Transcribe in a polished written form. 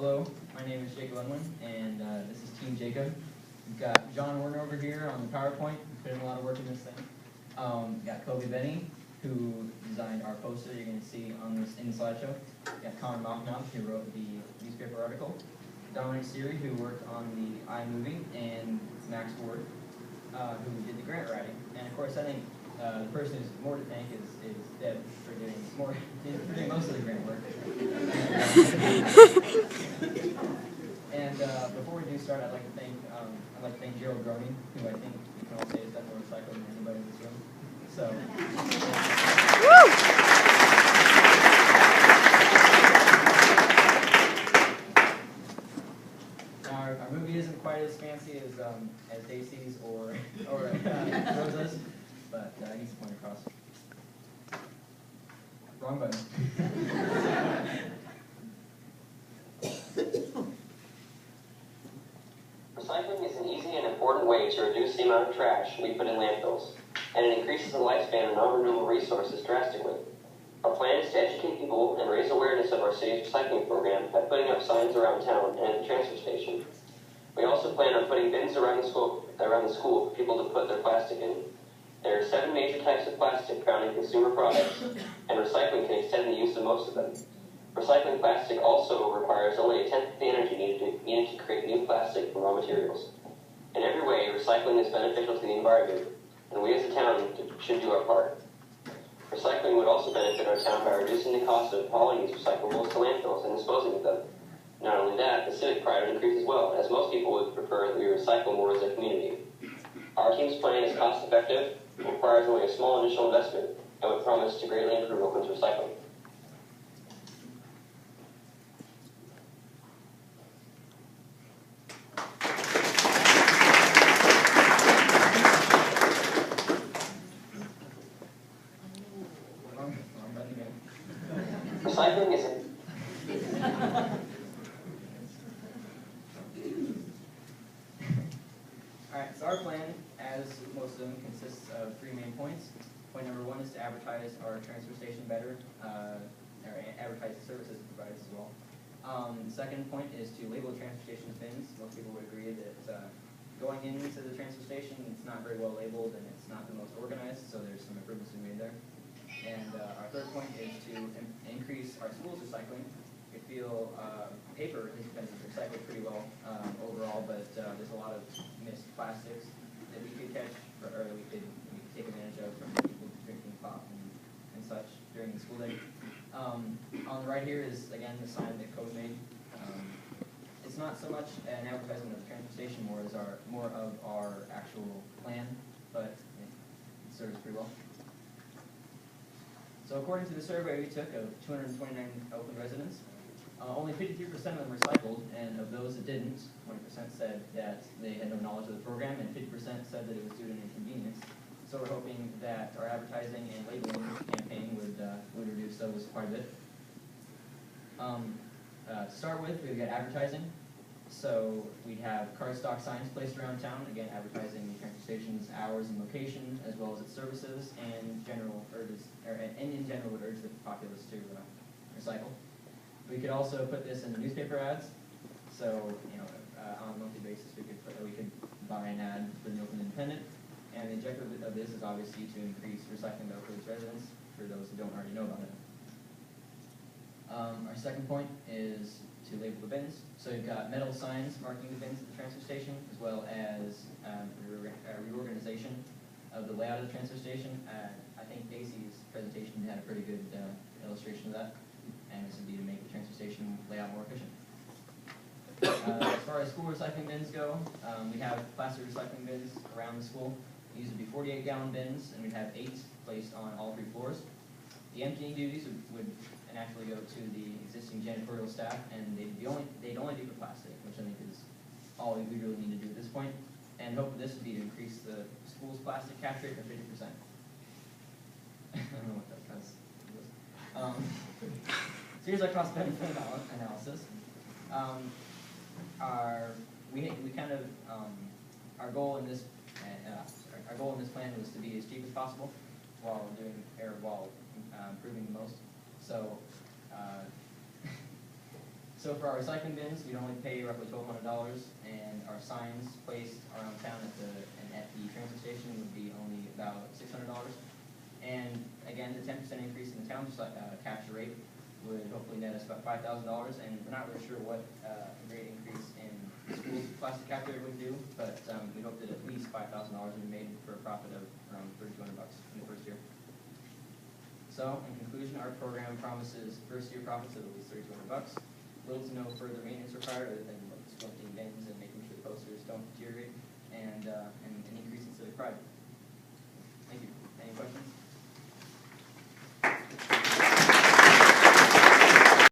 Hello, my name is Jacob Unwin, and this is Team Jacob. We've got John Warner over here on the PowerPoint. He's put in a lot of work in this thing. We've got Kobe Benny, who designed our poster you're going to see on this in the slideshow. We've got Connor Malknop, who wrote the newspaper article. Dominic Siri, who worked on the iMovie, and Max Ward, who did the grant writing. And of course, I think the person who's more to thank is Deb for doing most of the grant work. And before we do start, I'd like to thank Gerald Groening, who I think we can all say has done more recycling than anybody in this room. So. Now, our movie isn't quite as fancy as Dacey's or Rosa's, but I need to point across. Wrong button. Recycling is an easy and important way to reduce the amount of trash we put in landfills, and it increases the lifespan of non-renewable resources drastically. Our plan is to educate people and raise awareness of our city's recycling program by putting up signs around town and at the transfer station. We also plan on putting bins around the school for people to put their plastic in. There are 7 major types of plastic found in consumer products, and recycling can extend the use of most of them. Recycling plastic also requires only a tenth of the energy needed to create new plastic from raw materials. In every way, recycling is beneficial to the environment, and we as a town should do our part. Recycling would also benefit our town by reducing the cost of hauling these recyclables to landfills and disposing of them. Not only that, the civic pride would increase as well, as most people would prefer that we recycle more as a community. Our team's plan is cost-effective, requires only a small initial investment, and would promise to greatly improve Oakland's recycling. Recycling is Alright, so our plan, as most of them, consists of 3 main points. Point number 1 is to advertise our transfer station better, or advertise the services it provides as well. The second point is to label the transfer station bins. Most people would agree that going into the transfer station, it's not very well labeled and it's not the most organized, so there's some improvements to be made there. And our third point is to increase our school's recycling. We feel paper has been recycled pretty well overall, but there's a lot of missed plastics that we could catch, or that we could take advantage of from people drinking pop and such during the school day. On the right here is, again, the sign that Code made. It's not so much an advertisement of the transfer station, more of our actual plan, but it serves pretty well. So according to the survey we took of 229 Oakland residents, only 53% of them recycled, and of those that didn't, 20% said that they had no knowledge of the program, and 50% said that it was due to an inconvenience. So we're hoping that our advertising and labeling campaign would reduce those quite a bit. To start with, we've got advertising. So we have cardstock signs placed around town, again advertising the transfer station's hours and location, as well as its services, and in general would urge the populace to recycle. We could also put this in the newspaper ads. So on a monthly basis, we could buy an ad for the Oakland Independent, and the objective of this is obviously to increase recycling to Oakland's residents for those who don't already know about it. Our second point is to label the bins. So you've got metal signs marking the bins at the transfer station, as well as reorganization of the layout of the transfer station. I think Dacey's presentation had a pretty good illustration of that, and this would be to make the transfer station layout more efficient. As far as school recycling bins go, we have plastic recycling bins around the school. These would be 48-gallon bins, and we'd have 8 placed on all 3 floors. The emptying duties would naturally go to the existing janitorial staff, and they'd only do for plastic, which I think is all we really need to do at this point. And hope this would be to increase the school's plastic catch rate by 50%. I don't know what that does. So here's our cost-benefit analysis. Our goal in this plan was to be as cheap as possible while improving the most. So So for our recycling bins, we'd only pay roughly $1,200, and our signs placed around town and at the transfer station would be only about $600. And again, the 10% increase in the town's capture rate would hopefully net us about $5,000, and we're not really sure what rate increase in school's plastic capture rate would do, but we hope that at least $5,000 would be made for a profit of around $3,200 in the first year. So, in conclusion, our program promises first-year profits of at least $3,200. Little to no further maintenance required other than squinting bins and making sure the posters don't deteriorate, and an increase in civic pride. Thank you. Any questions?